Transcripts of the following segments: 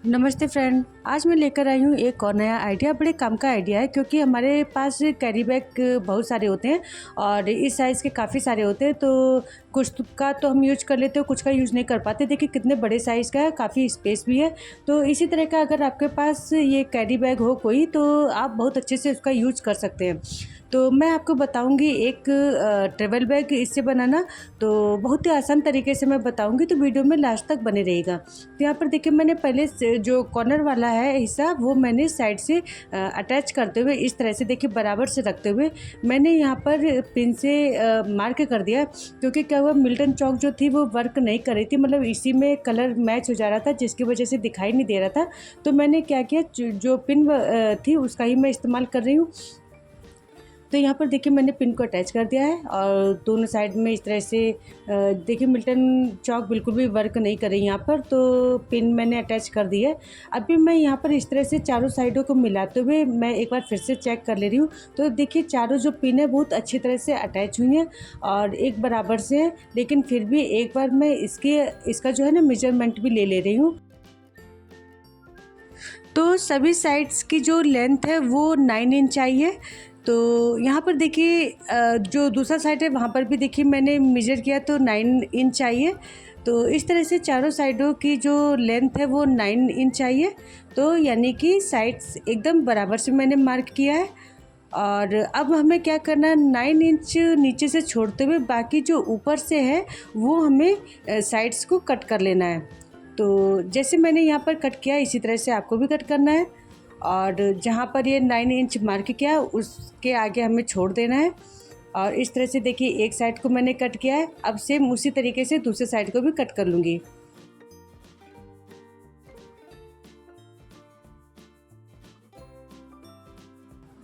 नमस्ते फ्रेंड। आज मैं लेकर आई हूँ एक और नया आइडिया। बड़े काम का आइडिया है क्योंकि हमारे पास कैरी बैग बहुत सारे होते हैं और इस साइज़ के काफ़ी सारे होते हैं। तो कुछ का तो हम यूज कर लेते हैं, कुछ का यूज़ नहीं कर पाते। देखिए कितने बड़े साइज़ का है, काफ़ी स्पेस भी है। तो इसी तरह का अगर आपके पास ये कैरी बैग हो कोई, तो आप बहुत अच्छे से उसका यूज कर सकते हैं। तो मैं आपको बताऊंगी एक ट्रेवल बैग इससे बनाना। तो बहुत ही आसान तरीके से मैं बताऊंगी, तो वीडियो में लास्ट तक बने रहेगा। तो यहाँ पर देखिए मैंने पहले से जो कॉर्नर वाला है हिस्सा वो मैंने साइड से अटैच करते हुए इस तरह से देखिए बराबर से रखते हुए मैंने यहाँ पर पिन से मार्क कर दिया। क्योंकि क्या हुआ, मिल्टन चौक जो थी वो वर्क नहीं कर रही थी, मतलब इसी में कलर मैच हो जा रहा था जिसकी वजह से दिखाई नहीं दे रहा था। तो मैंने क्या किया, जो पिन थी उसका ही मैं इस्तेमाल कर रही हूँ। तो यहाँ पर देखिए मैंने पिन को अटैच कर दिया है और दोनों साइड में इस तरह से देखिए मिल्टन चौक बिल्कुल भी वर्क नहीं कर रही यहाँ पर, तो पिन मैंने अटैच कर दी है। अभी मैं यहाँ पर इस तरह से चारों साइडों को मिलाते हुए मैं एक बार फिर से चेक कर ले रही हूँ। तो देखिए चारों जो पिन है बहुत अच्छी तरह से अटैच हुई हैं और एक बराबर से है, लेकिन फिर भी एक बार मैं इसका जो है ना मेजरमेंट भी ले रही हूँ। तो सभी साइड्स की जो लेंथ है वो 9 इंच आई है। तो यहाँ पर देखिए जो दूसरा साइड है वहाँ पर भी देखिए मैंने मेजर किया तो 9 इंच आई है। तो इस तरह से चारों साइडों की जो लेंथ है वो 9 इंच आई है। तो यानी कि साइड्स एकदम बराबर से मैंने मार्क किया है। और अब हमें क्या करना है, 9 इंच नीचे से छोड़ते हुए बाकी जो ऊपर से है वो हमें साइड्स को कट कर लेना है। तो जैसे मैंने यहाँ पर कट किया इसी तरह से आपको भी कट करना है। और जहाँ पर ये 9 इंच मार्क किया उसके आगे हमें छोड़ देना है। और इस तरह से देखिए एक साइड को मैंने कट किया है। अब सेम उसी तरीके से दूसरे साइड को भी कट कर लूँगी।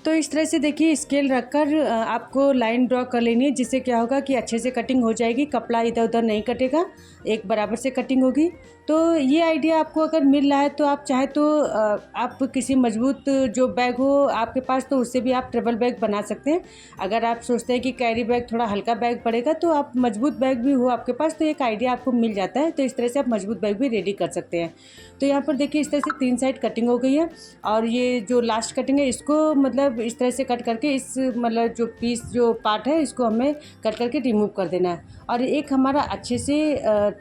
तो इस तरह से देखिए स्केल रखकर आपको लाइन ड्रॉ कर लेनी है, जिससे क्या होगा कि अच्छे से कटिंग हो जाएगी, कपड़ा इधर उधर नहीं कटेगा, एक बराबर से कटिंग होगी। तो ये आइडिया आपको अगर मिल रहा है तो आप चाहे तो आप किसी मजबूत जो बैग हो आपके पास तो उससे भी आप ट्रेवल बैग बना सकते हैं। अगर आप सोचते हैं कि कैरी बैग थोड़ा हल्का बैग पड़ेगा तो आप मजबूत बैग भी हो आपके पास तो एक आइडिया आपको मिल जाता है। तो इस तरह से आप मजबूत बैग भी रेडी कर सकते हैं। तो यहाँ पर देखिए इस तरह से 3 साइड कटिंग हो गई है। और ये जो लास्ट कटिंग है इसको मतलब इस तरह से कट करके इस मतलब जो पीस जो पार्ट है इसको हमें कट करके रिमूव कर देना है। और एक हमारा अच्छे से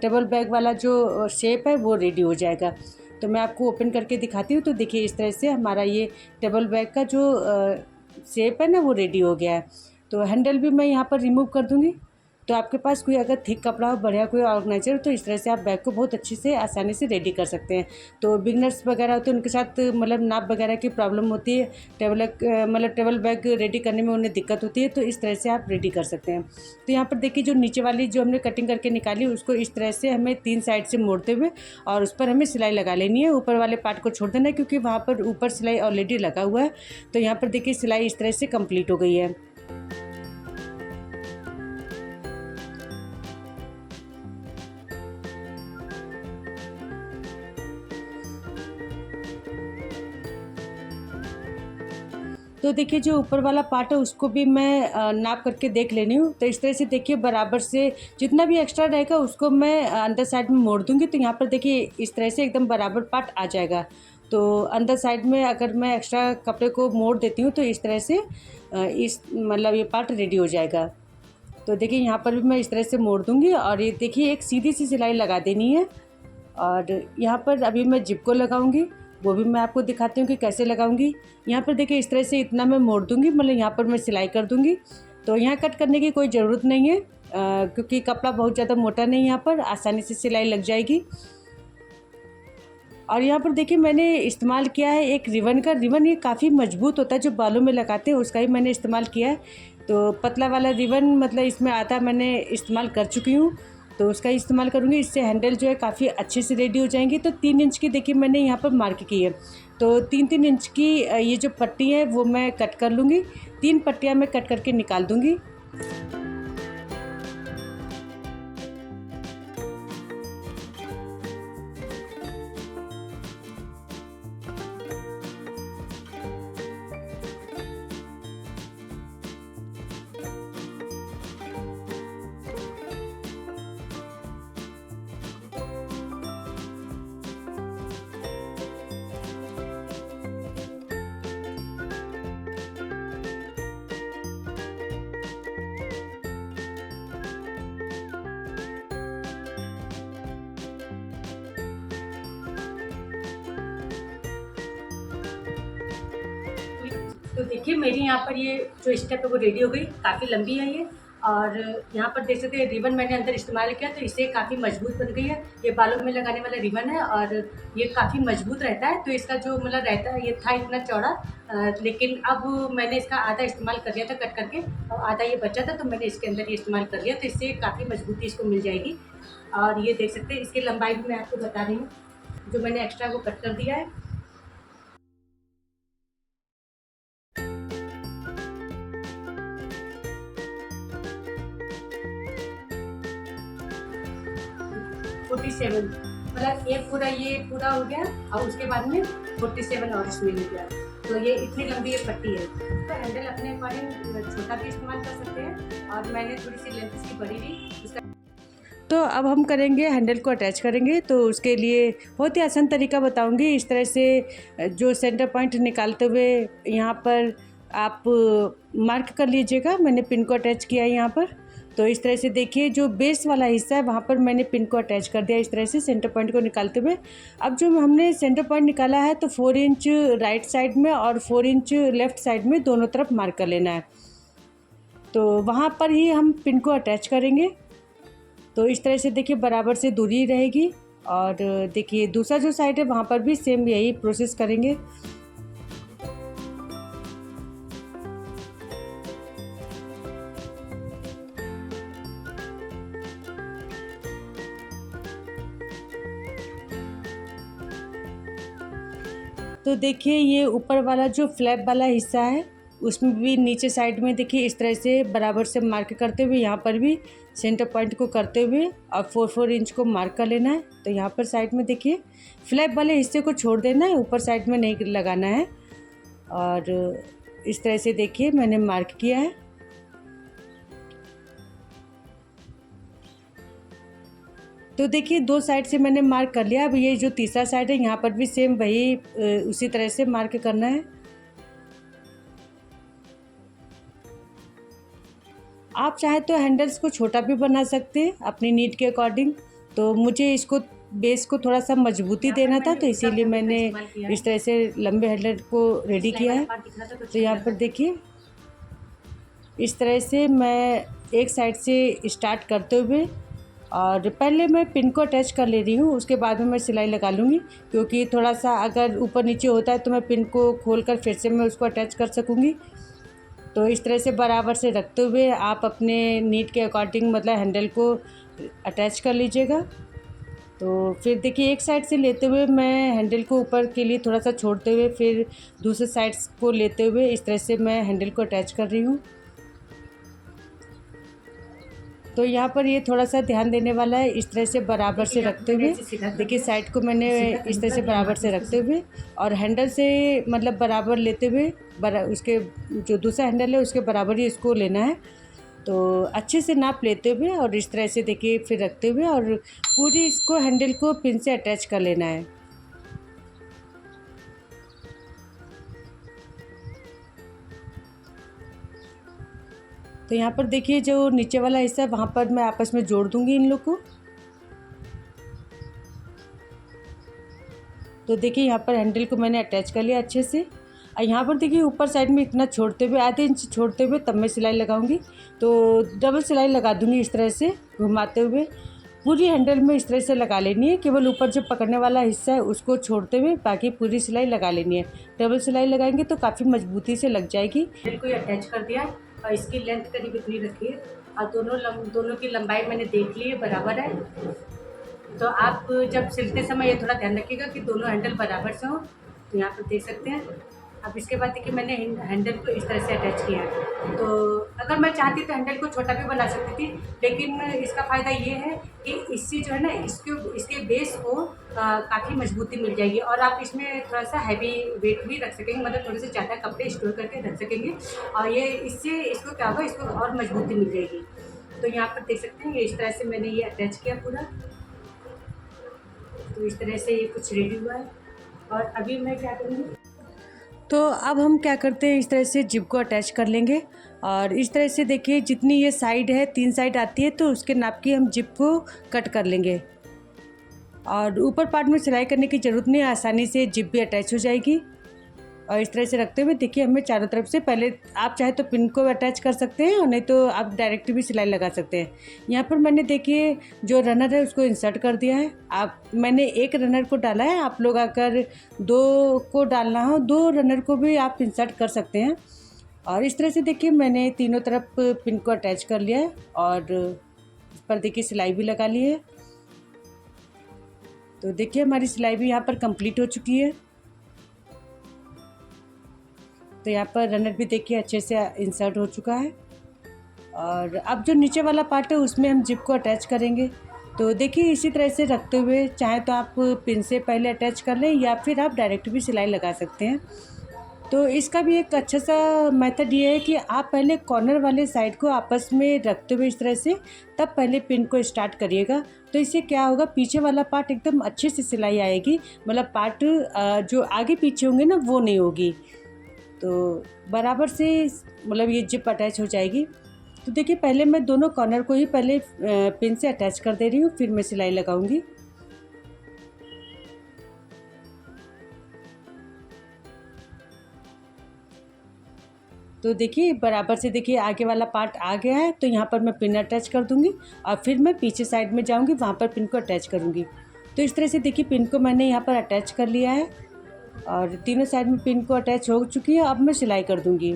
टेबल बैग वाला जो शेप है वो रेडी हो जाएगा। तो मैं आपको ओपन करके दिखाती हूँ। तो देखिए इस तरह से हमारा ये टेबल बैग का जो शेप है ना वो रेडी हो गया है। तो हैंडल भी मैं यहाँ पर रिमूव कर दूँगी। तो आपके पास कोई अगर थिक कपड़ा हो, बढ़िया कोई ऑर्गेनाइजर, तो इस तरह से आप बैग को बहुत अच्छे से आसानी से रेडी कर सकते हैं। तो बिगनर्स वगैरह होते हैं उनके साथ मतलब नाप वगैरह की प्रॉब्लम होती है, टेबल बैग रेडी करने में उन्हें दिक्कत होती है, तो इस तरह से आप रेडी कर सकते हैं। तो यहाँ पर देखिए जो नीचे वाली जो हमने कटिंग करके निकाली उसको इस तरह से हमें 3 साइड से मोड़ते हुए और उस पर हमें सिलाई लगा लेनी है। ऊपर वाले पार्ट को छोड़ देना है क्योंकि वहाँ पर ऊपर सिलाई ऑलरेडी लगा हुआ है। तो यहाँ पर देखिए सिलाई इस तरह से कंप्लीट हो गई है। तो देखिए जो ऊपर वाला पार्ट है उसको भी मैं नाप करके देख लेनी हूँ। तो इस तरह से देखिए बराबर से जितना भी एक्स्ट्रा रहेगा उसको मैं अंदर साइड में मोड़ दूँगी। तो यहाँ पर देखिए इस तरह से एकदम बराबर पार्ट आ जाएगा। तो अंदर साइड में अगर मैं एक्स्ट्रा कपड़े को मोड़ देती हूँ तो इस तरह से इस मतलब ये पार्ट रेडी हो जाएगा। तो देखिए यहाँ पर भी मैं इस तरह से मोड़ दूँगी और ये देखिए एक सीधी सी सिलाई लगा देनी है। और यहाँ पर अभी मैं जिप को लगाऊंगी, वो भी मैं आपको दिखाती हूँ कि कैसे लगाऊंगी। यहाँ पर देखिए इस तरह से इतना मैं मोड़ दूंगी, मतलब यहाँ पर मैं सिलाई कर दूंगी। तो यहाँ कट करने की कोई ज़रूरत नहीं है क्योंकि कपड़ा बहुत ज़्यादा मोटा नहीं है, यहाँ पर आसानी से सिलाई लग जाएगी। और यहाँ पर देखिए मैंने इस्तेमाल किया है एक रिबन का। रिबन ये काफ़ी मजबूत होता है, जो बालों में लगाते हैं उसका ही मैंने इस्तेमाल किया है। तो पतला वाला रिबन मतलब इसमें आता मैंने इस्तेमाल कर चुकी हूँ, तो उसका ही इस्तेमाल करूँगी। इससे हैंडल जो है काफ़ी अच्छे से रेडी हो जाएंगी। तो 3 इंच की देखिए मैंने यहाँ पर मार्क की है। तो 3-3 इंच की ये जो पट्टी है वो मैं कट कर लूँगी। 3 पट्टियाँ मैं कट करके निकाल दूँगी। तो देखिए मेरी यहाँ पर ये जो स्टेप है वो रेडी हो गई, काफ़ी लंबी है ये। और यहाँ पर देख सकते हैं रिबन मैंने अंदर इस्तेमाल किया तो इससे काफ़ी मजबूत बन गई है। ये बालों में लगाने वाला रिबन है और ये काफ़ी मजबूत रहता है। तो इसका जो मतलब रहता है, ये था इतना चौड़ा, लेकिन अब मैंने इसका आधा इस्तेमाल कर लिया था कट करके, और आधा ये बचा था तो मैंने इसके अंदर ये इस्तेमाल कर लिया, तो इससे काफ़ी मजबूती इसको मिल जाएगी। और ये देख सकते हैं इसकी लंबाई भी मैं आपको बता रही हूँ, जो मैंने एक्स्ट्रा वो कट कर दिया है। फोर्टी सेवन, मतलब ये पूरा हो गया और उसके बाद में 47 और इसमें हो गया। तो ये इतनी लंबी ये पट्टी है। तो हैंडल अपने अकॉर्डिंग छोटा भी इस्तेमाल कर सकते हैं, और मैंने थोड़ी सी लेंथ इसकी बड़ी ली उसका। तो अब हम करेंगे हैंडल को अटैच करेंगे, तो उसके लिए बहुत ही आसान तरीका बताऊंगी। इस तरह से जो सेंटर पॉइंट निकालते हुए यहाँ पर आप मार्क कर लीजिएगा। मैंने पिन को अटैच किया है यहाँ पर। तो इस तरह से देखिए जो बेस वाला हिस्सा है वहाँ पर मैंने पिन को अटैच कर दिया इस तरह से सेंटर पॉइंट को निकालते हुए। अब जो हमने सेंटर पॉइंट निकाला है तो 4 इंच राइट साइड में और 4 इंच लेफ़्ट साइड में दोनों तरफ मार्क कर लेना है। तो वहाँ पर ही हम पिन को अटैच करेंगे। तो इस तरह से देखिए बराबर से दूरी रहेगी। और देखिए दूसरा जो साइड है वहाँ पर भी सेम यही प्रोसेस करेंगे। तो देखिए ये ऊपर वाला जो फ्लैप वाला हिस्सा है उसमें भी नीचे साइड में देखिए इस तरह से बराबर से मार्क करते हुए यहाँ पर भी सेंटर पॉइंट को करते हुए और 4-4 इंच को मार्क कर लेना है। तो यहाँ पर साइड में देखिए फ्लैप वाले हिस्से को छोड़ देना है, ऊपर साइड में नहीं लगाना है। और इस तरह से देखिए मैंने मार्क किया है। तो देखिए 2 साइड से मैंने मार्क कर लिया। अब ये जो तीसरा साइड है यहाँ पर भी सेम वही उसी तरह से मार्क करना है। आप चाहे तो हैंडल्स को छोटा भी बना सकते हैं अपनी नीड के अकॉर्डिंग। तो मुझे इसको बेस को थोड़ा सा मजबूती देना था, तो इसीलिए मैंने इस तरह से लंबे हैंडल को रेडी किया है। तो यहाँ पर देखिए इस तरह से मैं एक साइड से स्टार्ट करते हुए, और पहले मैं पिन को अटैच कर ले रही हूँ, उसके बाद में मैं सिलाई लगा लूँगी, क्योंकि थोड़ा सा अगर ऊपर नीचे होता है तो मैं पिन को खोलकर फिर से मैं उसको अटैच कर सकूँगी। तो इस तरह से बराबर से रखते हुए आप अपने नीड के अकॉर्डिंग मतलब हैंडल को अटैच कर लीजिएगा। तो फिर देखिए एक साइड से लेते हुए मैं हैंडल को ऊपर के लिए थोड़ा सा छोड़ते हुए फिर दूसरे साइड्स को लेते हुए इस तरह से मैं हैंडल को अटैच कर रही हूँ। तो यहाँ पर ये थोड़ा सा ध्यान देने वाला है, इस तरह से बराबर से रखते हुए देखिए साइड को मैंने इस तरह से बराबर से रखते हुए और हैंडल से मतलब बराबर लेते हुए उसके जो दूसरा हैंडल है उसके बराबर ही इसको लेना है। तो अच्छे से नाप लेते हुए और इस तरह से देखिए फिर रखते हुए और पूरी इसको हैंडल को पिन से अटैच कर लेना है। तो यहाँ पर देखिए जो नीचे वाला हिस्सा है वहाँ पर मैं आपस में जोड़ दूँगी इन लोग को। तो देखिए यहाँ पर हैंडल को मैंने अटैच कर लिया अच्छे से। और यहाँ पर देखिए ऊपर साइड में इतना छोड़ते हुए आधे इंच छोड़ते हुए तब मैं सिलाई लगाऊंगी। तो डबल सिलाई लगा दूँगी इस तरह से घुमाते हुए। पूरी हैंडल में इस तरह से लगा लेनी है, केवल ऊपर जो पकड़ने वाला हिस्सा है उसको छोड़ते हुए बाकी पूरी सिलाई लगा लेनी है। डबल सिलाई लगाएंगे तो काफ़ी मजबूती से लग जाएगी। हैंडल को अटैच कर दिया और इसकी लेंथ करीब इतनी रखी है और दोनों की लंबाई मैंने देख ली है बराबर है। तो आप जब सिलते समय ये थोड़ा ध्यान रखिएगा कि दोनों हैंडल बराबर से हो। तो यहाँ पर देख सकते हैं। अब इसके बाद देखिए मैंने हैंडल को इस तरह से अटैच किया है। तो अगर मैं चाहती तो हैंडल को छोटा भी बना सकती थी, लेकिन इसका फ़ायदा ये है कि इससे जो है ना इसके बेस को काफ़ी मजबूती मिल जाएगी और आप इसमें थोड़ा सा हैवी वेट भी रख सकेंगे, मतलब थोड़े से ज़्यादा कपड़े स्टोर करके रख सकेंगे और ये इससे इसको क्या होगा, इसको और मजबूती मिल जाएगी। तो यहाँ पर देख सकते हैं ये इस तरह से मैंने ये अटैच किया पूरा। तो इस तरह से ये कुछ रेडी हुआ है और अभी मैं क्या करूँगी, तो अब हम क्या करते हैं इस तरह से जिप को अटैच कर लेंगे और इस तरह से देखिए जितनी ये साइड है 3 साइड आती है तो उसके नाप की हम जिप को कट कर लेंगे और ऊपर पार्ट में सिलाई करने की ज़रूरत नहीं, आसानी से जिप भी अटैच हो जाएगी। और इस तरह से रखते हुए देखिए हमें चारों तरफ से पहले आप चाहे तो पिन को अटैच कर सकते हैं और नहीं तो आप डायरेक्ट भी सिलाई लगा सकते हैं। यहाँ पर मैंने देखिए जो रनर है उसको इंसर्ट कर दिया है। मैंने एक रनर को डाला है, आप लोग अगर 2 को डालना हो 2 रनर को भी आप इंसर्ट कर सकते हैं। और इस तरह से देखिए मैंने तीनों तरफ पिन को अटैच कर लिया है और इस पर देखिए सिलाई भी लगा ली है। तो देखिए हमारी सिलाई भी यहाँ पर कंप्लीट हो चुकी है। तो यहाँ पर रनर भी देखिए अच्छे से इंसर्ट हो चुका है और अब जो नीचे वाला पार्ट है उसमें हम जिप को अटैच करेंगे। तो देखिए इसी तरह से रखते हुए चाहे तो आप पिन से पहले अटैच कर लें या फिर आप डायरेक्ट भी सिलाई लगा सकते हैं। तो इसका भी एक अच्छा सा मेथड ये है कि आप पहले कॉर्नर वाले साइड को आपस में रखते हुए इस तरह से तब पहले पिन को स्टार्ट करिएगा। तो इससे क्या होगा, पीछे वाला पार्ट एकदम अच्छे से सिलाई आएगी, मतलब पार्ट जो आगे पीछे होंगे ना वो नहीं होगी। तो बराबर से मतलब ये जिप अटैच हो जाएगी। तो देखिए पहले मैं दोनों कॉर्नर को ही पहले पिन से अटैच कर दे रही हूँ, फिर मैं सिलाई लगाऊंगी। तो देखिए बराबर से देखिए आगे वाला पार्ट आ गया है। तो यहाँ पर मैं पिन अटैच कर दूँगी और फिर मैं पीछे साइड में जाऊँगी, वहाँ पर पिन को अटैच करूँगी। तो इस तरह से देखिए पिन को मैंने यहाँ पर अटैच कर लिया है और तीनों साइड में पिन को अटैच हो चुकी है। अब मैं सिलाई कर दूँगी।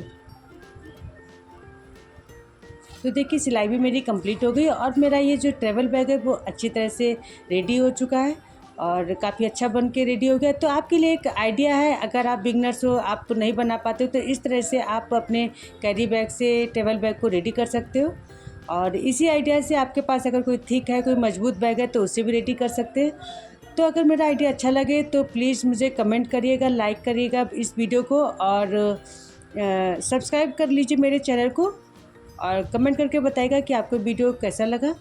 तो देखिए सिलाई भी मेरी कंप्लीट हो गई और मेरा ये जो ट्रैवल बैग है वो अच्छी तरह से रेडी हो चुका है और काफ़ी अच्छा बन के रेडी हो गया। तो आपके लिए एक आइडिया है, अगर आप बिगनर्स हो, आप नहीं बना पाते हो, तो इस तरह से आप अपने कैरी बैग से ट्रैवल बैग को रेडी कर सकते हो। और इसी आइडिया से आपके पास अगर कोई थिक है, कोई मजबूत बैग है तो उससे भी रेडी कर सकते हैं। तो अगर मेरा आइडिया अच्छा लगे तो प्लीज़ मुझे कमेंट करिएगा, लाइक करिएगा इस वीडियो को और सब्सक्राइब कर लीजिए मेरे चैनल को और कमेंट करके बताइएगा कि आपको वीडियो कैसा लगा।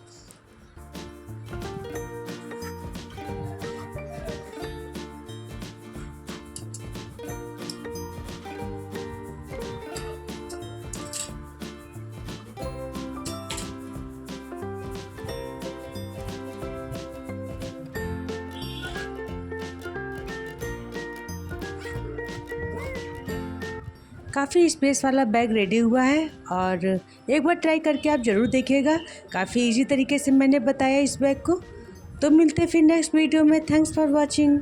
काफ़ी स्पेस वाला बैग रेडी हुआ है और एक बार ट्राई करके आप ज़रूर देखिएगा। काफ़ी इजी तरीके से मैंने बताया इस बैग को। तो मिलते हैं फिर नेक्स्ट वीडियो में। Thanks for watching.